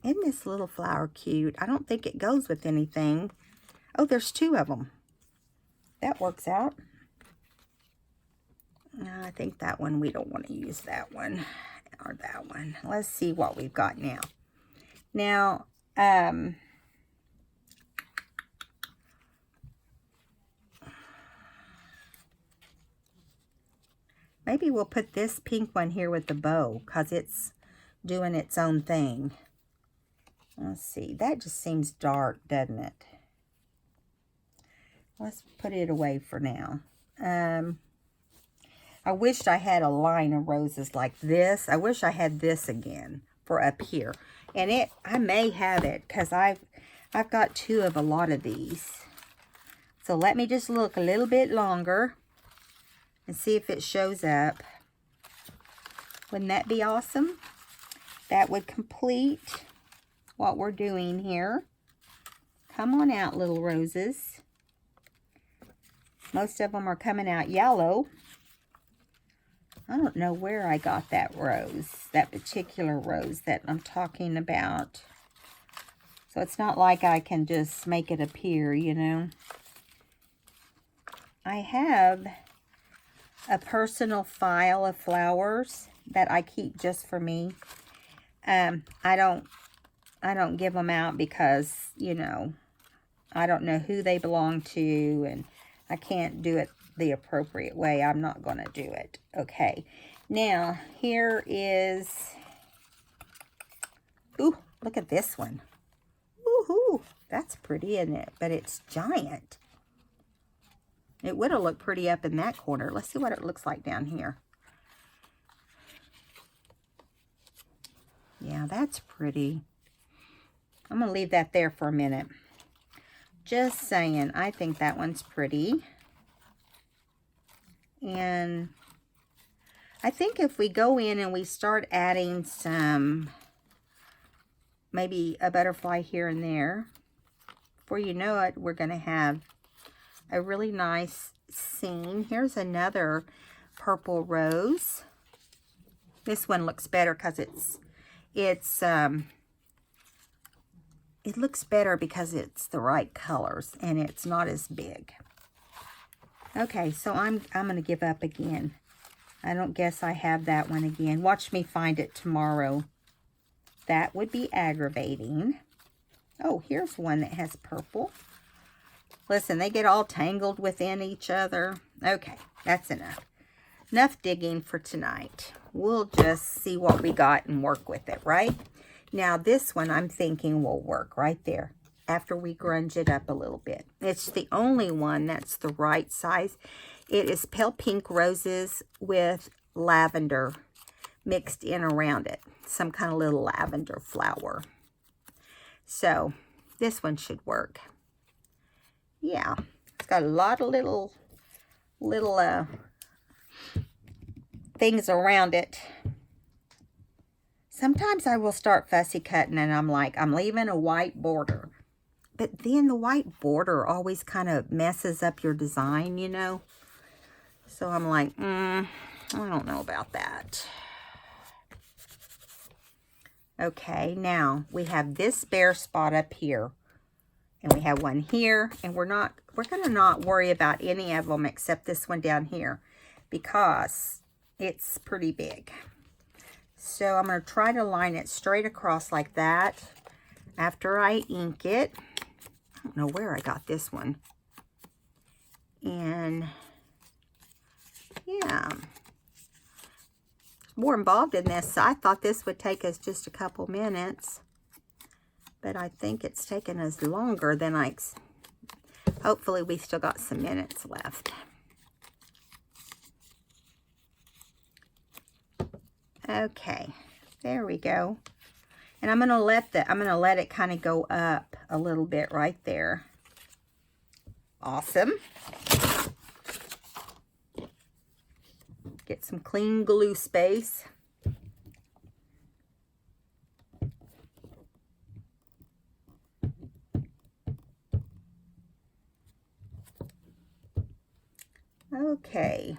isn't this little flower cute? I don't think it goes with anything. Oh, there's two of them. That works out. I think that one, we don't want to use that one or that one. Let's see what we've got now. Now, maybe we'll put this pink one here with the bow because it's doing its own thing. Let's see. That just seems dark, doesn't it? Let's put it away for now. I wished I had a line of roses like this. I wish I had this again for up here. And I may have it because I've got two of a lot of these. So let me just look a little bit longer and see if it shows up. Wouldn't that be awesome? That would complete what we're doing here. Come on out, little roses. Most of them are coming out yellow. I don't know where I got that rose, that particular rose that I'm talking about. So it's not like I can just make it appear, you know. I have a personal file of flowers that I keep just for me. I don't give them out because, you know, I don't know who they belong to, and I can't do it the appropriate way. I'm not going to do it. Okay. Now, here is... Ooh, look at this one. Woohoo! That's pretty, isn't it? But it's giant. It would have looked pretty up in that corner. Let's see what it looks like down here. Yeah, that's pretty. I'm going to leave that there for a minute. Just saying, I think that one's pretty. And I think if we go in and we start adding some, maybe a butterfly here and there, before you know it, we're going to have a really nice scene. Here's another purple rose. This one looks better because it looks better because it's the right colors and it's not as big. Okay, so I'm going to give up again. I don't guess I have that one again. Watch me find it tomorrow. That would be aggravating. Oh, here's one that has purple. Listen, they get all tangled within each other. Okay, that's enough. Enough digging for tonight. We'll just see what we got and work with it, right? Now, this one I'm thinking will work right there after we grunge it up a little bit. It's the only one that's the right size. It is pale pink roses with lavender mixed in around it. Some kind of little lavender flower. So, this one should work. Yeah, it's got a lot of little things around it. Sometimes I will start fussy cutting and I'm like, I'm leaving a white border. But then the white border always kind of messes up your design, you know. So I'm like, I don't know about that. Okay, now we have this bare spot up here. And we have one here. And we're going to not worry about any of them except this one down here. Because it's pretty big. So I'm going to try to line it straight across like that after I ink it. I don't know where I got this one. And yeah, more involved in this. I thought this would take us just a couple minutes, but I think it's taken us longer than hopefully we still got some minutes left. Okay, there we go. And I'm gonna let it kind of go up a little bit right there. Awesome. Get some clean glue space. Okay.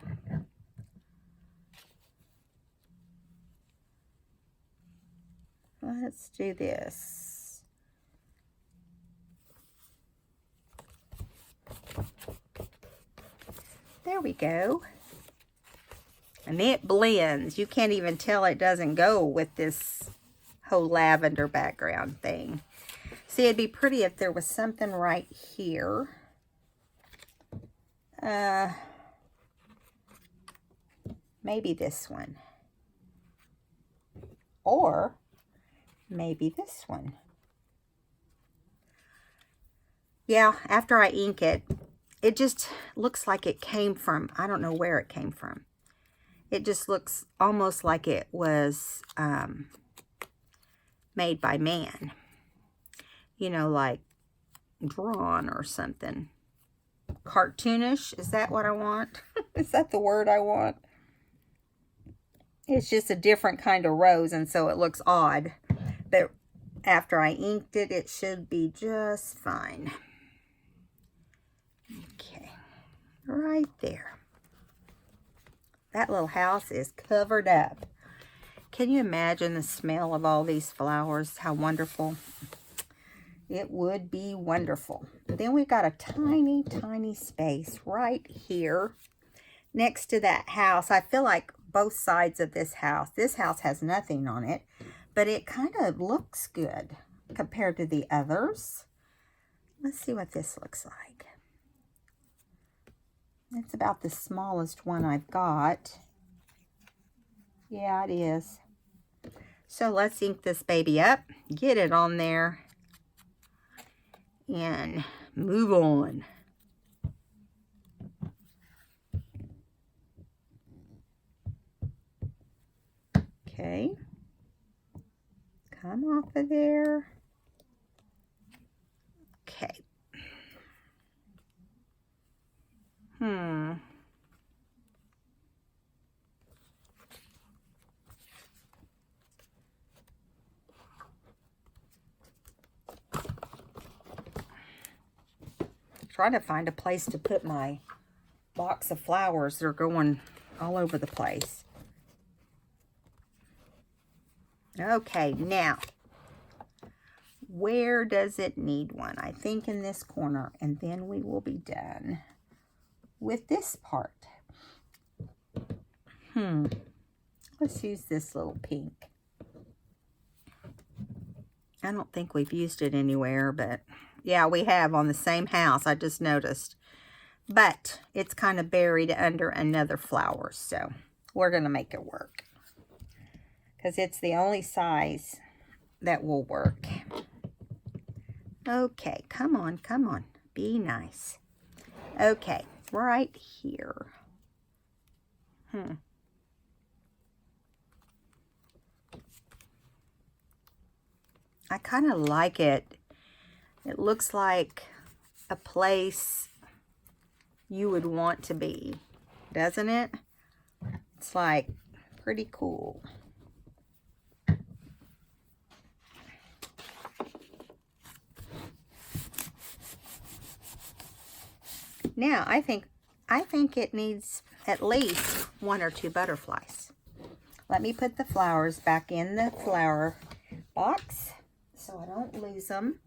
Let's do this. There we go. And it blends. You can't even tell it doesn't go with this whole lavender background thing. See, it'd be pretty if there was something right here. Maybe this one. Or maybe this one. Yeah, after I ink it, it just looks like it came from, I don't know where it came from. It just looks almost like it was made by man. You know, like drawn or something. Cartoonish, is that what I want? Is that the word I want? It's just a different kind of rose, and so it looks odd. But after I inked it, it should be just fine. Okay, right there. That little house is covered up. Can you imagine the smell of all these flowers? How wonderful. It would be wonderful. Then we've got a tiny, tiny space right here next to that house. I feel like both sides of this house has nothing on it, but it kind of looks good compared to the others. Let's see what this looks like. It's about the smallest one I've got. Yeah, it is. So let's ink this baby up, get it on there, and move on. Okay. Come off of there. Okay. Trying to find a place to put my box of flowers. They're going all over the place. Okay, now, where does it need one? I think in this corner, and then we will be done with this part. Let's use this little pink. I don't think we've used it anywhere, but yeah, we have on the same house. I just noticed. But it's kind of buried under another flower, so we're going to make it work. Because it's the only size that will work. Okay, come on, come on. Be nice. Okay, right here. I kind of like it. It looks like a place you would want to be, doesn't it? It's like pretty cool. Now, I think it needs at least 1 or 2 butterflies. Let me put the flowers back in the flower box so I don't lose them.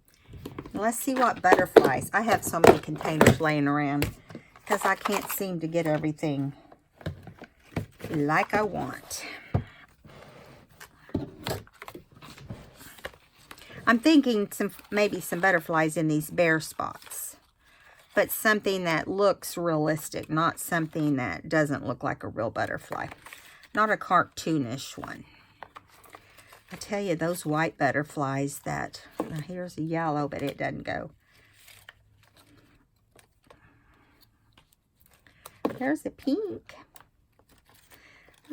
Let's see what butterflies. I have so many containers laying around because I can't seem to get everything like I want. I'm thinking maybe some butterflies in these bare spots, but something that looks realistic, not something that doesn't look like a real butterfly. Not a cartoonish one. I tell you, those white butterflies that, now here's a yellow, but it doesn't go. There's a pink.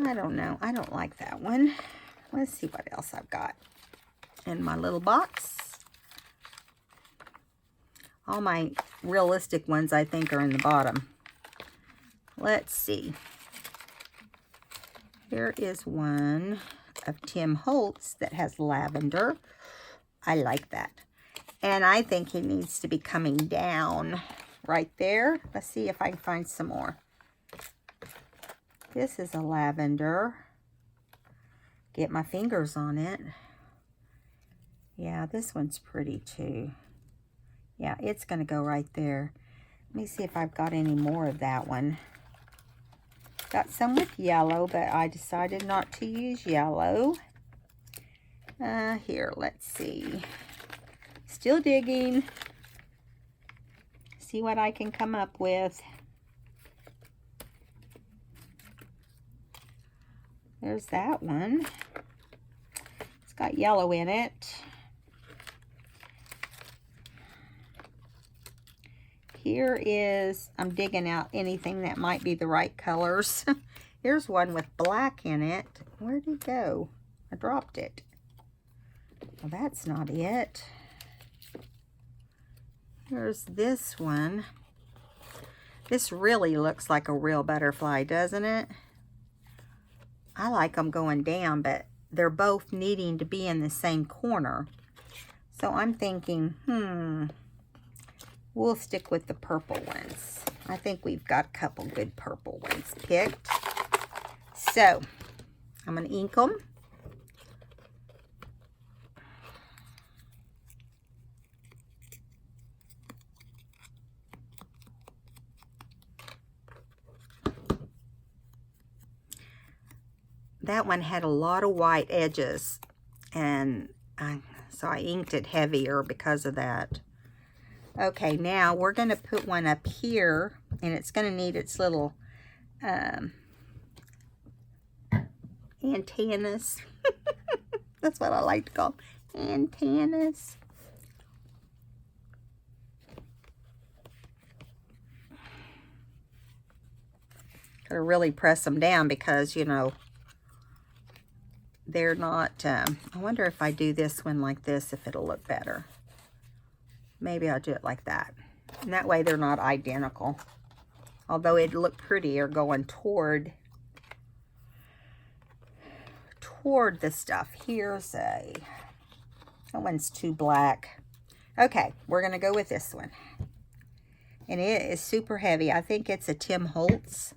I don't know. I don't like that one. Let's see what else I've got in my little box. All my realistic ones, I think, are in the bottom. Let's see. Here is one of Tim Holtz that has lavender. I like that. And I think he needs to be coming down right there. Let's see if I can find some more. This is a lavender. Get my fingers on it. Yeah, this one's pretty too. Yeah, it's going to go right there. Let me see if I've got any more of that one. Got some with yellow, but I decided not to use yellow. Here, let's see. Still digging. See what I can come up with. There's that one. It's got yellow in it. Here is, I'm digging out anything that might be the right colors. Here's one with black in it. Where'd it go? I dropped it. Well, that's not it. Here's this one. This really looks like a real butterfly, doesn't it? I like them going down, but they're both needing to be in the same corner. So I'm thinking, we'll stick with the purple ones. I think we've got a couple good purple ones picked. So, I'm going to ink them. That one had a lot of white edges, and so I inked it heavier because of that. Okay, now we're going to put one up here, and it's going to need its little antennas. That's what I like to call them, antennas. Got to really press them down because, you know, they're not, I wonder if I do this one like this, if it'll look better. Maybe I'll do it like that. And that way they're not identical. Although it'd look prettier going toward the stuff. Here's that one's too black. Okay, we're going to go with this one. And it is super heavy. I think it's a Tim Holtz.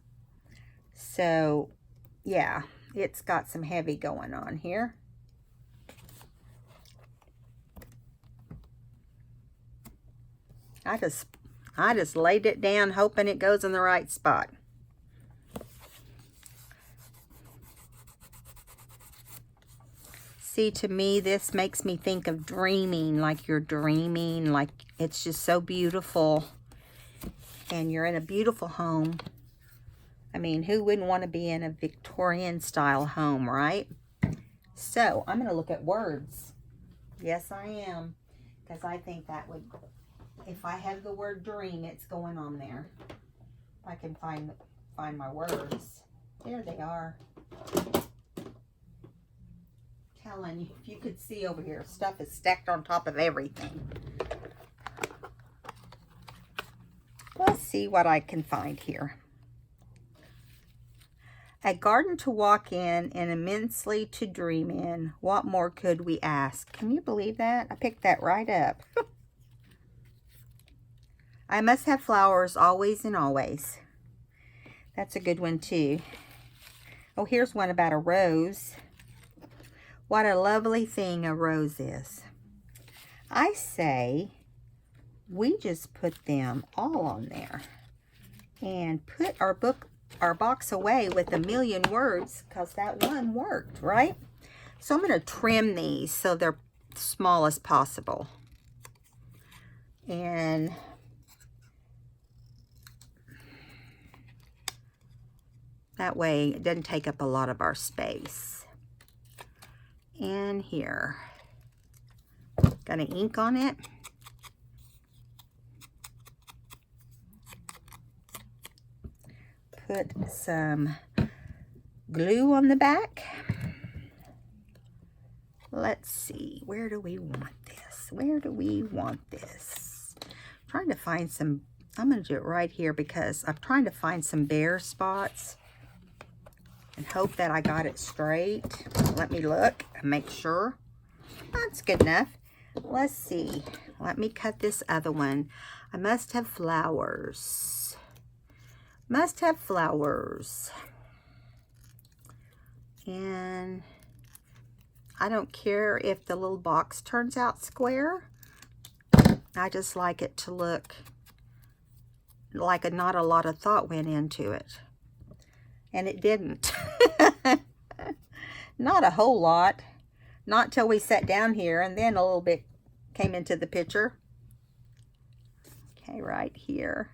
So, yeah. It's got some heavy going on here. I just laid it down hoping it goes in the right spot. See, to me, this makes me think of dreaming, like you're dreaming, like it's just so beautiful. And you're in a beautiful home. I mean, who wouldn't want to be in a Victorian style home, right? So, I'm going to look at words. Yes, I am. Because I think that would, if I have the word dream, it's going on there. If I can find my words. There they are. Telling you, if you could see over here, stuff is stacked on top of everything. Let's see what I can find here. A garden to walk in and immensely to dream in. What more could we ask? Can you believe that? I picked that right up. I must have flowers always and always. That's a good one too. Oh, here's one about a rose. What a lovely thing a rose is. I say we just put them all on there and put our box away with a million words, because that one worked, right? So I'm going to trim these so they're small as possible. And that way it doesn't take up a lot of our space. And here, got an ink on it. Put some glue on the back. Let's see, where do we want this? Where do we want this? I'm trying to find some, I'm going to do it right here because I'm trying to find some bare spots and hope that I got it straight. Let me look and make sure. That's good enough. Let's see. Let me cut this other one. I must have flowers. Must have flowers. And I don't care if the little box turns out square. I just like it to look like not a lot of thought went into it. And it didn't. Not a whole lot. Not till we sat down here, and then a little bit came into the picture. Okay, right here.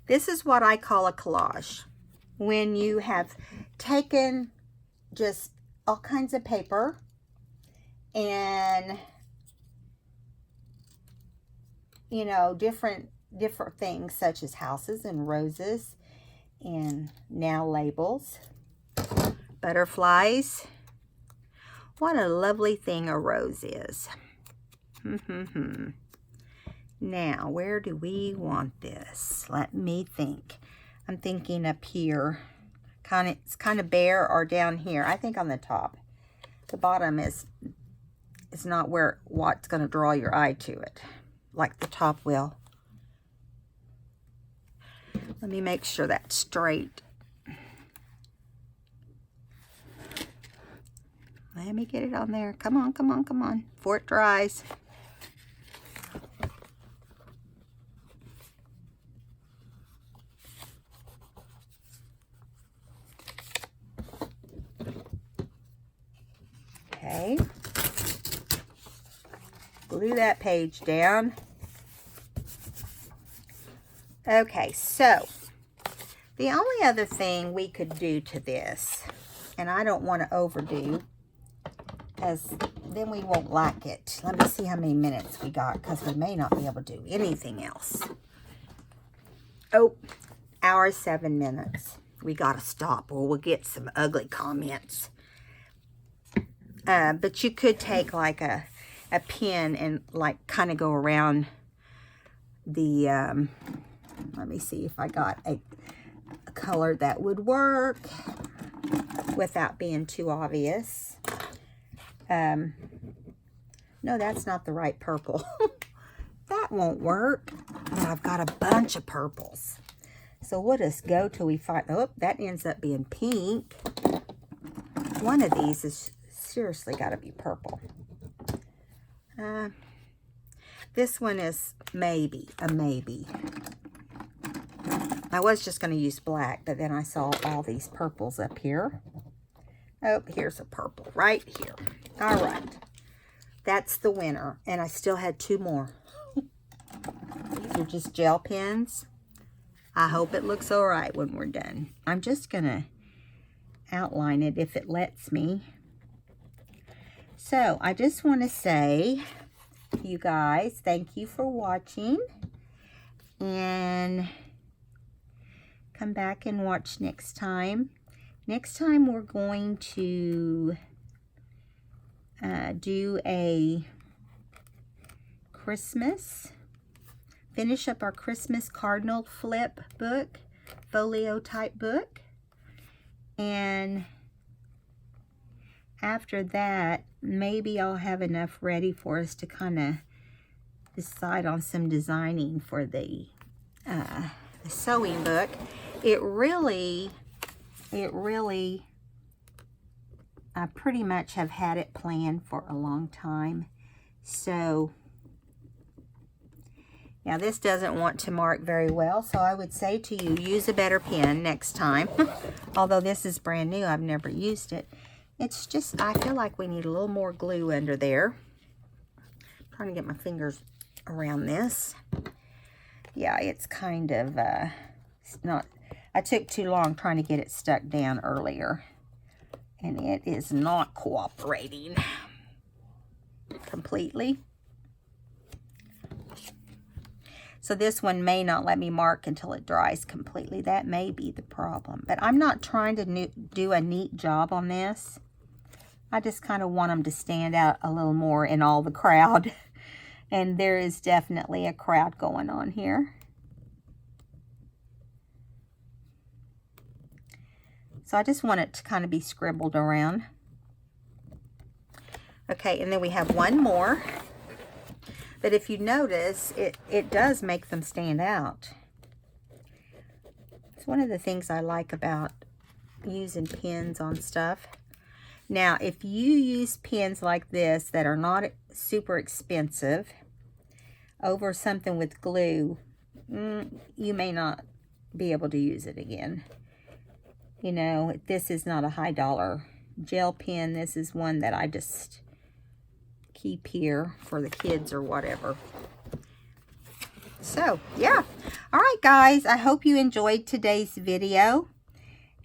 This is what I call a collage. When you have taken just all kinds of paper and, you know, different things such as houses and roses and now labels, butterflies. What a lovely thing a rose is. Now, where do we want this? Let me think. I'm thinking up here. It's kind of bare, or down here. I think on the top. The bottom is not what's going to draw your eye to it, like the top will. Let me make sure that's straight. Let me get it on there. Come on, come on, come on. Before it dries. Okay. Glue that page down. Okay, so the only other thing we could do to this, and I don't want to overdo, because then we won't like it. Let me see how many minutes we got, because we may not be able to do anything else. Oh, hour 7 minutes. We got to stop, or we'll get some ugly comments. But you could take like a pen and like kind of go around the, let me see if I got a color that would work without being too obvious. No, that's not the right purple. That won't work. But I've got a bunch of purples. So we'll just go till we find, oh, that ends up being pink. One of these is seriously got to be purple. This one is maybe a maybe. I was just going to use black, but then I saw all these purples up here. Oh, here's a purple right here. All right. That's the winner. And I still had 2 more. These are just gel pens. I hope it looks all right when we're done. I'm just going to outline it if it lets me. So, I just want to say, you guys, thank you for watching. And come back and watch next time. Next time we're going to do a Christmas, finish up our Christmas cardinal flip book, folio type book. And after that, maybe I'll have enough ready for us to kind of decide on some designing for the sewing book. It really, I pretty much have had it planned for a long time. So, now this doesn't want to mark very well, so I would say to you, use a better pen next time. Although this is brand new, I've never used it. It's just, I feel like we need a little more glue under there. I'm trying to get my fingers around this. Yeah, it's kind of, it's not, I took too long trying to get it stuck down earlier. And it is not cooperating completely. So this one may not let me mark until it dries completely. That may be the problem. But I'm not trying to do a neat job on this. I just kind of want them to stand out a little more in all the crowd. And there is definitely a crowd going on here. So I just want it to kind of be scribbled around. Okay, and then we have one more. But if you notice, it does make them stand out. one of the things I like about using pens on stuff. Now, if you use pens like this that are not super expensive over something with glue, you may not be able to use it again. You know, this is not a high dollar gel pen. This is one that I just keep here for the kids or whatever. So, yeah. All right, guys. I hope you enjoyed today's video.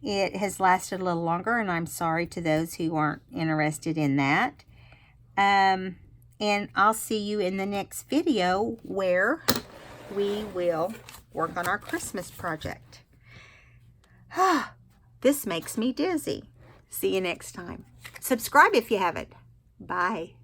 It has lasted a little longer, and I'm sorry to those who aren't interested in that. And I'll see you in the next video where we will work on our Christmas project. This makes me dizzy. See you next time. Subscribe if you haven't. Bye.